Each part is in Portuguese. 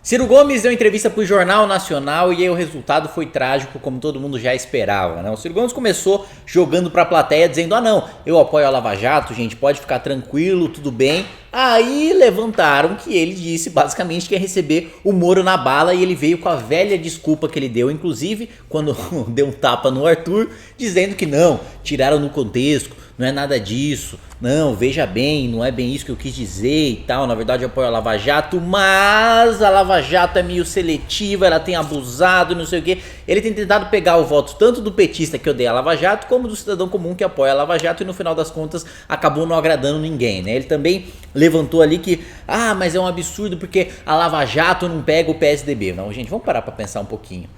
Ciro Gomes deu entrevista para o Jornal Nacional e aí o resultado foi trágico, como todo mundo já esperava, né? O Ciro Gomes começou jogando para a plateia dizendo: ah não, eu apoio a Lava Jato, gente, pode ficar tranquilo, tudo bem. Aí levantaram que ele disse basicamente que ia receber o Moro na bala e ele veio com a velha desculpa que ele deu, inclusive quando deu um tapa no Arthur, dizendo que não, tiraram no contexto, não é nada disso, não, veja bem, não é bem isso que eu quis dizer e tal, na verdade eu apoio a Lava Jato, mas a Lava Jato é meio seletiva, ela tem abusado, não sei o que. Ele tem tentado pegar o voto tanto do petista que odeia a Lava Jato, como do cidadão comum que apoia a Lava Jato e no final das contas acabou não agradando ninguém, né? Ele também levantou ali que, mas é um absurdo porque a Lava Jato não pega o PSDB. Não, gente, vamos parar pra pensar um pouquinho.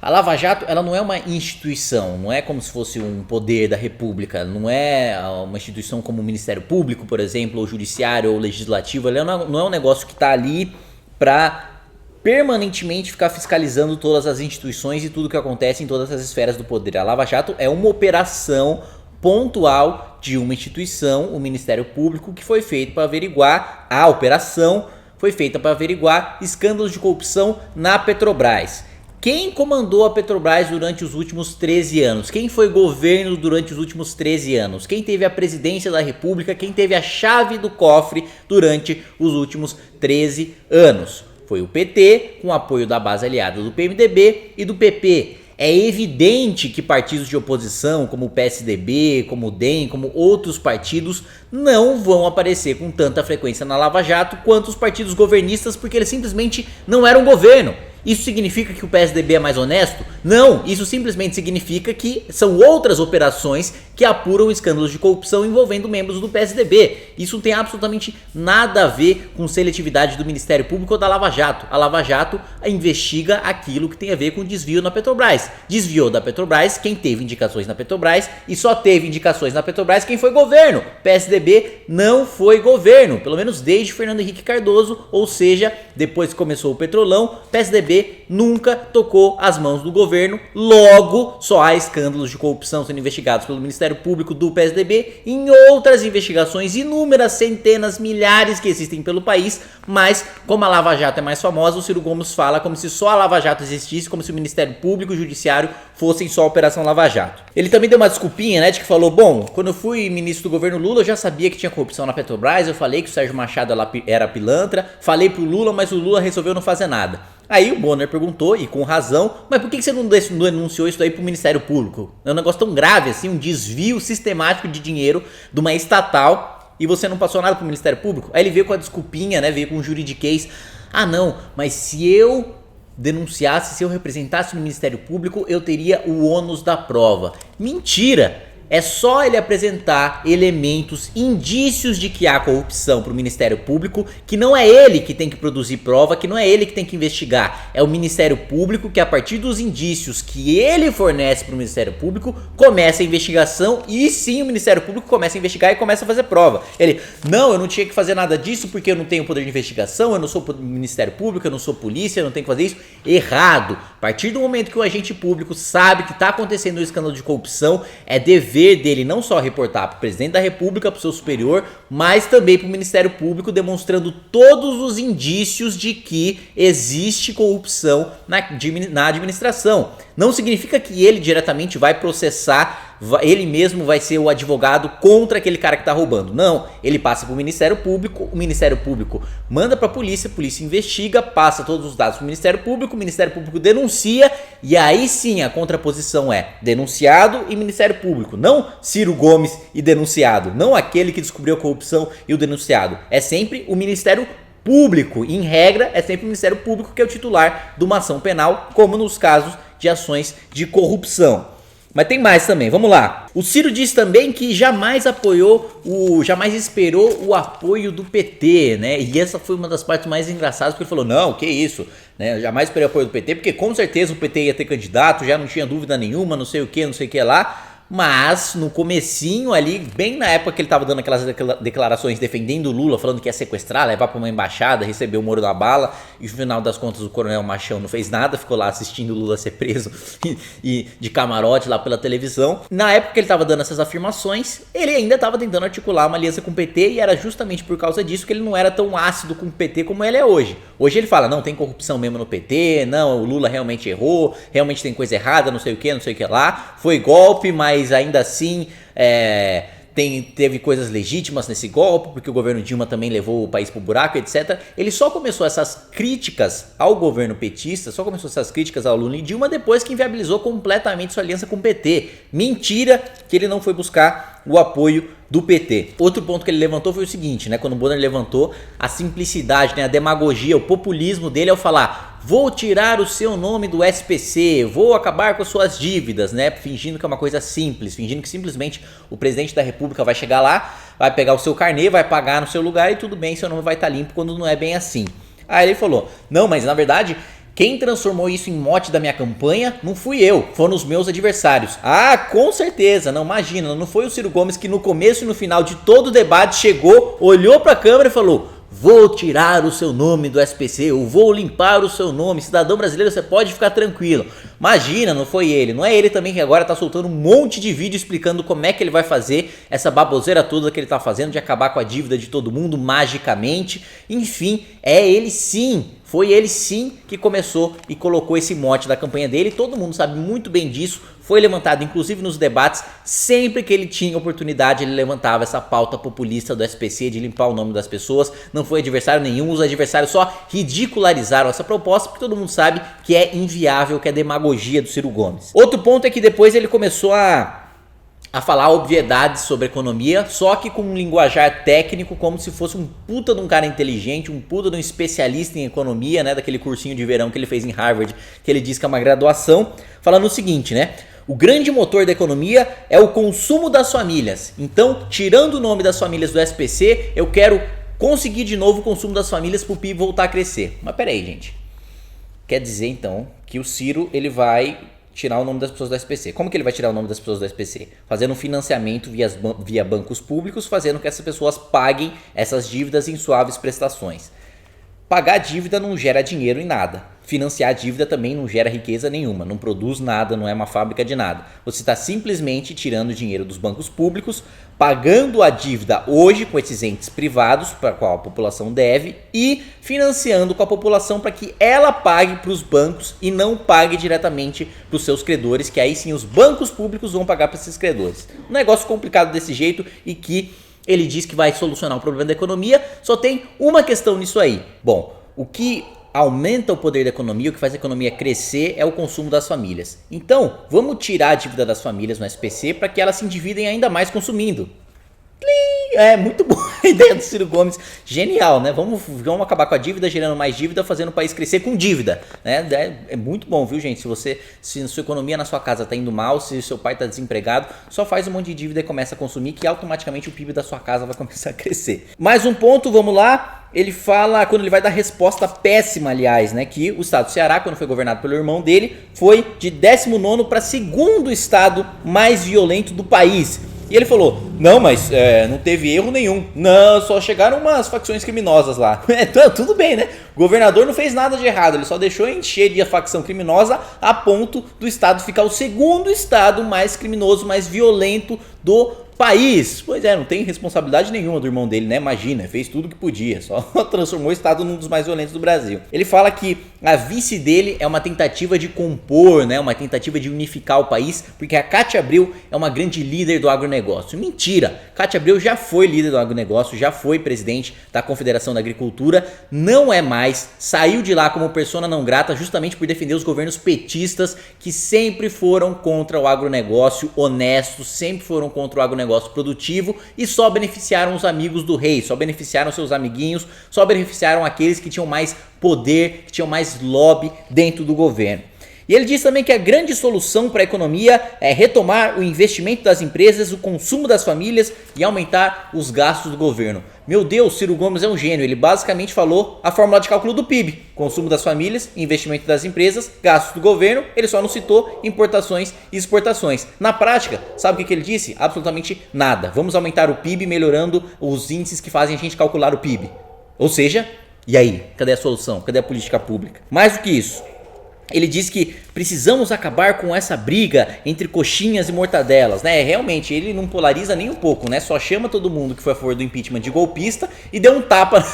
A Lava Jato, ela não é uma instituição, não é como se fosse um poder da república, não é uma instituição como o Ministério Público, por exemplo, ou Judiciário, ou Legislativo, ela não é um negócio que está ali para permanentemente ficar fiscalizando todas as instituições e tudo que acontece em todas as esferas do poder. A Lava Jato é uma operação pontual de uma instituição, o Ministério Público, que foi feito para averiguar, a operação foi feita para averiguar escândalos de corrupção na Petrobras. Quem comandou a Petrobras durante os últimos 13 anos? Quem foi governo durante os últimos 13 anos? Quem teve a presidência da República? Quem teve a chave do cofre durante os últimos 13 anos? Foi o PT, com apoio da base aliada do PMDB e do PP. É evidente que partidos de oposição, como o PSDB, como o DEM, como outros partidos, não vão aparecer com tanta frequência na Lava Jato quanto os partidos governistas, porque eles simplesmente não eram governo. Isso significa que o PSDB é mais honesto? Não, isso simplesmente significa que são outras operações que apuram escândalos de corrupção envolvendo membros do PSDB. Isso não tem absolutamente nada a ver com seletividade do Ministério Público ou da Lava Jato. A Lava Jato investiga aquilo que tem a ver com desvio na Petrobras. Desviou da Petrobras quem teve indicações na Petrobras e só teve indicações na Petrobras quem foi governo. PSDB não foi governo, pelo menos desde Fernando Henrique Cardoso, ou seja, depois que começou o Petrolão, PSDB nunca tocou as mãos do governo, logo só há escândalos de corrupção sendo investigados pelo Ministério Público do PSDB em outras investigações, inúmeras, centenas, milhares que existem pelo país, mas como a Lava Jato é mais famosa, o Ciro Gomes fala como se só a Lava Jato existisse, como se o Ministério Público e o Judiciário fossem só a Operação Lava Jato. Ele também deu uma desculpinha, né, de que falou, bom, quando eu fui ministro do governo Lula, eu já sabia que tinha corrupção na Petrobras, eu falei que o Sérgio Machado era pilantra, falei pro Lula, mas o Lula resolveu não fazer nada. Aí o Bonner perguntou, e com razão, mas por que você não denunciou isso aí pro Ministério Público? É um negócio tão grave assim, um desvio sistemático de dinheiro de uma estatal e você não passou nada pro Ministério Público? Aí ele veio com a desculpinha, né, veio com um juridiquês. Ah não, mas se eu denunciasse, se eu representasse no Ministério Público, eu teria o ônus da prova. Mentira! É só ele apresentar elementos, indícios de que há corrupção para o Ministério Público, que não é ele que tem que produzir prova, que não é ele que tem que investigar. É o Ministério Público que, a partir dos indícios que ele fornece para o Ministério Público, começa a investigação e sim o Ministério Público começa a investigar e começa a fazer prova. Ele, não, eu não tinha que fazer nada disso porque eu não tenho poder de investigação, eu não sou Ministério Público, eu não sou polícia, eu não tenho que fazer isso. Errado. A partir do momento que o agente público sabe que está acontecendo um escândalo de corrupção, é dever dele não só reportar para o presidente da República, para o seu superior, mas também para o Ministério Público, demonstrando todos os indícios de que existe corrupção na administração. Não significa que ele diretamente vai processar, ele mesmo vai ser o advogado contra aquele cara que está roubando. Não, ele passa para o Ministério Público, o Ministério Público manda para a polícia investiga, passa todos os dados para o Ministério Público denuncia e aí sim a contraposição é denunciado e Ministério Público. Não Ciro Gomes e denunciado, não aquele que descobriu a corrupção e o denunciado. É sempre o Ministério Público, em regra é sempre o Ministério Público que é o titular de uma ação penal, como nos casos de ações de corrupção. Mas tem mais também, vamos lá. O Ciro disse também que jamais esperou o apoio do PT, né? E essa foi uma das partes mais engraçadas, porque ele falou, não, que isso, né? Eu jamais esperei o apoio do PT, porque com certeza o PT ia ter candidato, já não tinha dúvida nenhuma, não sei o que lá. Mas no comecinho ali, bem na época que ele tava dando aquelas declarações defendendo o Lula, falando que ia sequestrar, levar pra uma embaixada, receber o Moro na bala, e no final das contas o Coronel Machão não fez nada, ficou lá assistindo o Lula ser preso e de camarote lá pela televisão. Na época que ele tava dando essas afirmações, ele ainda tava tentando articular uma aliança com o PT, e era justamente por causa disso que ele não era tão ácido com o PT como ele é hoje. Hoje ele fala, não, tem corrupção mesmo no PT, não, o Lula realmente errou, realmente tem coisa errada, não sei o que lá, foi golpe, mas ainda assim teve coisas legítimas nesse golpe, porque o governo Dilma também levou o país pro buraco, etc. Ele só começou essas críticas ao governo petista, só começou essas críticas ao Lula e Dilma depois que inviabilizou completamente sua aliança com o PT. Mentira que ele não foi buscar o apoio do PT. Outro ponto que ele levantou foi o seguinte, né? Quando o Bonner levantou a simplicidade, né? A demagogia, o populismo dele ao falar: vou tirar o seu nome do SPC, vou acabar com as suas dívidas, né? Fingindo que é uma coisa simples, fingindo que simplesmente o presidente da república vai chegar lá, vai pegar o seu carnê, vai pagar no seu lugar e tudo bem, seu nome vai estar limpo, quando não é bem assim. Aí ele falou: não, mas na verdade quem transformou isso em mote da minha campanha não fui eu, foram os meus adversários. Ah, com certeza, não, imagina, não foi o Ciro Gomes que no começo e no final de todo o debate chegou, olhou para a câmera e falou: vou tirar o seu nome do SPC, eu vou limpar o seu nome, cidadão brasileiro, você pode ficar tranquilo. Imagina, não foi ele, não é ele também que agora tá soltando um monte de vídeo explicando como é que ele vai fazer essa baboseira toda que ele tá fazendo de acabar com a dívida de todo mundo magicamente. Enfim, é ele sim, foi ele sim que começou e colocou esse mote da campanha dele, todo mundo sabe muito bem disso, foi levantado inclusive nos debates, sempre que ele tinha oportunidade ele levantava essa pauta populista do SPC de limpar o nome das pessoas, não foi adversário nenhum, os adversários só ridicularizaram essa proposta porque todo mundo sabe que é inviável, que é demagogia do Ciro Gomes. Outro ponto é que depois ele começou a falar obviedades sobre economia, só que com um linguajar técnico, como se fosse um puta de um cara inteligente, um puta de um especialista em economia, né, daquele cursinho de verão que ele fez em Harvard, que ele diz que é uma graduação, falando o seguinte, né: o grande motor da economia é o consumo das famílias, então, tirando o nome das famílias do SPC, eu quero conseguir de novo o consumo das famílias para o PIB voltar a crescer. Mas peraí, gente, quer dizer então que o Ciro ele vai tirar o nome das pessoas do SPC. Como que ele vai tirar o nome das pessoas do SPC? Fazendo um financiamento via bancos públicos, fazendo que essas pessoas paguem essas dívidas em suaves prestações. Pagar dívida não gera dinheiro em nada. Financiar dívida também não gera riqueza nenhuma, não produz nada, não é uma fábrica de nada. Você está simplesmente tirando dinheiro dos bancos públicos, pagando a dívida hoje com esses entes privados, para qual a população deve, e financiando com a população para que ela pague para os bancos e não pague diretamente para os seus credores, que aí sim os bancos públicos vão pagar para esses credores. Um negócio complicado desse jeito e que ele diz que vai solucionar o problema da economia, só tem uma questão nisso aí. Bom, o que aumenta o poder da economia, o que faz a economia crescer é o consumo das famílias. Então, vamos tirar a dívida das famílias no SPC para que elas se endividem ainda mais consumindo. É muito boa a ideia do Ciro Gomes, genial, né? Vamos acabar com a dívida, gerando mais dívida, fazendo o país crescer com dívida, né? É muito bom, viu, gente? Se a sua economia na sua casa está indo mal, se seu pai está desempregado, só faz um monte de dívida e começa a consumir, que automaticamente o PIB da sua casa vai começar a crescer. Mais um ponto, vamos lá. Ele fala, quando ele vai dar resposta péssima, aliás, né, que o estado do Ceará, quando foi governado pelo irmão dele, foi de 19º para 2º estado mais violento do país. E ele falou: não, mas não teve erro nenhum. Não, só chegaram umas facções criminosas lá. Tudo bem, né? O governador não fez nada de errado, ele só deixou encher de facção criminosa a ponto do estado ficar o 2º estado mais criminoso, mais violento do país. Pois é, não tem responsabilidade nenhuma do irmão dele, né? Imagina, fez tudo que podia, só transformou o estado num dos mais violentos do Brasil. Ele fala que a vice dele é uma tentativa de compor, né? Uma tentativa de unificar o país, porque a Cátia Abreu é uma grande líder do agronegócio. Mentira! Cátia Abreu já foi líder do agronegócio, já foi presidente da Confederação da Agricultura, não é mais, saiu de lá como persona não grata justamente por defender os governos petistas que sempre foram contra o agronegócio honesto, sempre foram contra o agronegócio produtivo e só beneficiaram os amigos do rei, só beneficiaram seus amiguinhos, só beneficiaram aqueles que tinham mais poder, que tinham mais lobby dentro do governo. E ele diz também que a grande solução para a economia é retomar o investimento das empresas, o consumo das famílias e aumentar os gastos do governo. Meu Deus, Ciro Gomes é um gênio, ele basicamente falou a fórmula de cálculo do PIB, consumo das famílias, investimento das empresas, gastos do governo, ele só não citou importações e exportações. Na prática, sabe o que ele disse? Absolutamente nada. Vamos aumentar o PIB melhorando os índices que fazem a gente calcular o PIB. Ou seja, e aí? Cadê a solução? Cadê a política pública? Mais do que isso, ele diz que precisamos acabar com essa briga entre coxinhas e mortadelas, né? Realmente, ele não polariza nem um pouco, né? Só chama todo mundo que foi a favor do impeachment de golpista e deu um tapa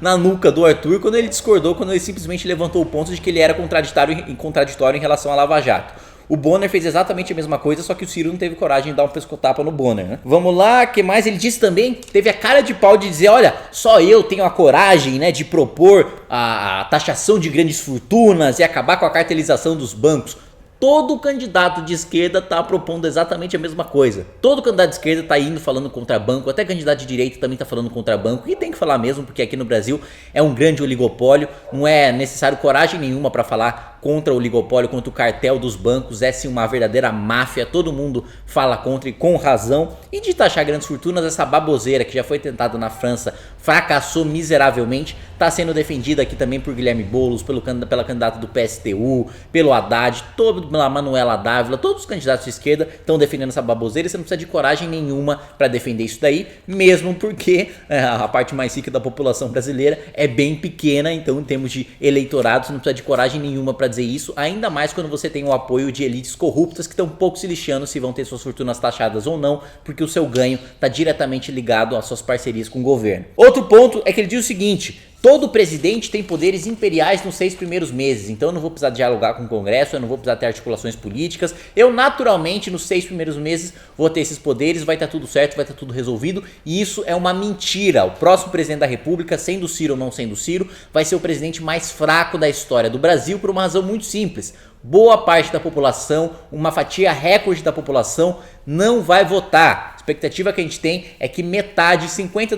na nuca do Arthur quando ele discordou, quando ele simplesmente levantou o ponto de que ele era contraditório em relação à Lava Jato. O Bonner fez exatamente a mesma coisa, só que o Ciro não teve coragem de dar um pescotapa no Bonner, né? Vamos lá, que mais? Ele disse também, teve a cara de pau de dizer, olha, só eu tenho a coragem, né, de propor a taxação de grandes fortunas e acabar com a cartelização dos bancos. Todo candidato de esquerda está propondo exatamente a mesma coisa. Todo candidato de esquerda está indo falando contra banco, até candidato de direita também está falando contra banco. E tem que falar mesmo, porque aqui no Brasil é um grande oligopólio. Não é necessário coragem nenhuma para falar contra o oligopólio, contra o cartel dos bancos. É sim uma verdadeira máfia, todo mundo fala contra e com razão. E de taxar grandes fortunas, essa baboseira que já foi tentada na França, fracassou miseravelmente, está sendo defendida aqui também por Guilherme Boulos, pela candidata do PSTU, pelo Haddad, pela Manuela Dávila, todos os candidatos de esquerda estão defendendo essa baboseira e você não precisa de coragem nenhuma para defender isso daí, mesmo porque a parte mais rica da população brasileira é bem pequena, então em termos de eleitorado você não precisa de coragem nenhuma para dizer isso, ainda mais quando você tem o apoio de elites corruptas que estão pouco se lixando se vão ter suas fortunas taxadas ou não, porque o seu ganho está diretamente ligado às suas parcerias com o governo. Outro ponto é que ele diz o seguinte: todo presidente tem poderes imperiais nos 6 primeiros meses, então eu não vou precisar dialogar com o Congresso, eu não vou precisar ter articulações políticas, eu naturalmente nos 6 primeiros meses vou ter esses poderes, vai estar tudo certo, vai estar tudo resolvido, e isso é uma mentira. O próximo presidente da República, sendo Ciro ou não sendo Ciro, vai ser o presidente mais fraco da história do Brasil por uma razão muito simples. Boa parte da população, uma fatia recorde da população não vai votar. A expectativa que a gente tem é que metade, 50%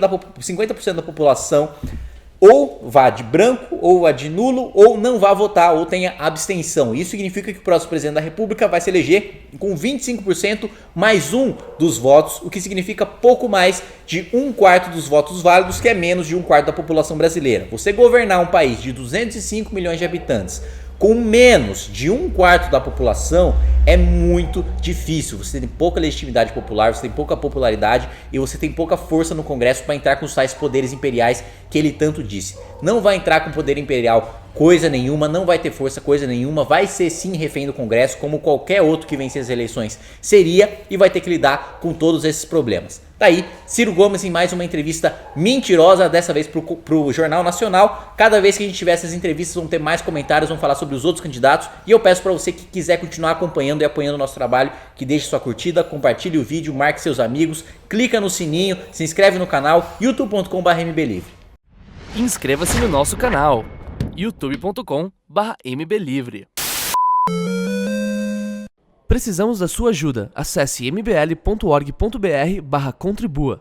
da população ou vá de branco, ou vá de nulo, ou não vá votar, ou tenha abstenção. Isso significa que o próximo presidente da República vai se eleger com 25% mais um dos votos, o que significa pouco mais de 1/4 dos votos válidos, que é menos de 1/4 da população brasileira. Você governar um país de 205 milhões de habitantes com menos de 1/4 da população é muito difícil. Você tem pouca legitimidade popular, você tem pouca popularidade e você tem pouca força no Congresso para entrar com os tais poderes imperiais que ele tanto disse. Não vai entrar com poder imperial coisa nenhuma, não vai ter força coisa nenhuma, vai ser sim refém do Congresso, como qualquer outro que vencer as eleições seria, e vai ter que lidar com todos esses problemas. Daí, Ciro Gomes em mais uma entrevista mentirosa, dessa vez pro Jornal Nacional. Cada vez que a gente tiver essas entrevistas vão ter mais comentários, vão falar sobre os outros candidatos, e eu peço para você que quiser continuar acompanhando e apoiando o nosso trabalho, que deixe sua curtida, compartilhe o vídeo, marque seus amigos, clica no sininho, se inscreve no canal, youtube.com/mblivre. Inscreva-se no nosso canal, youtube.com/mblivre. Precisamos da sua ajuda. Acesse mbl.org.br/contribua.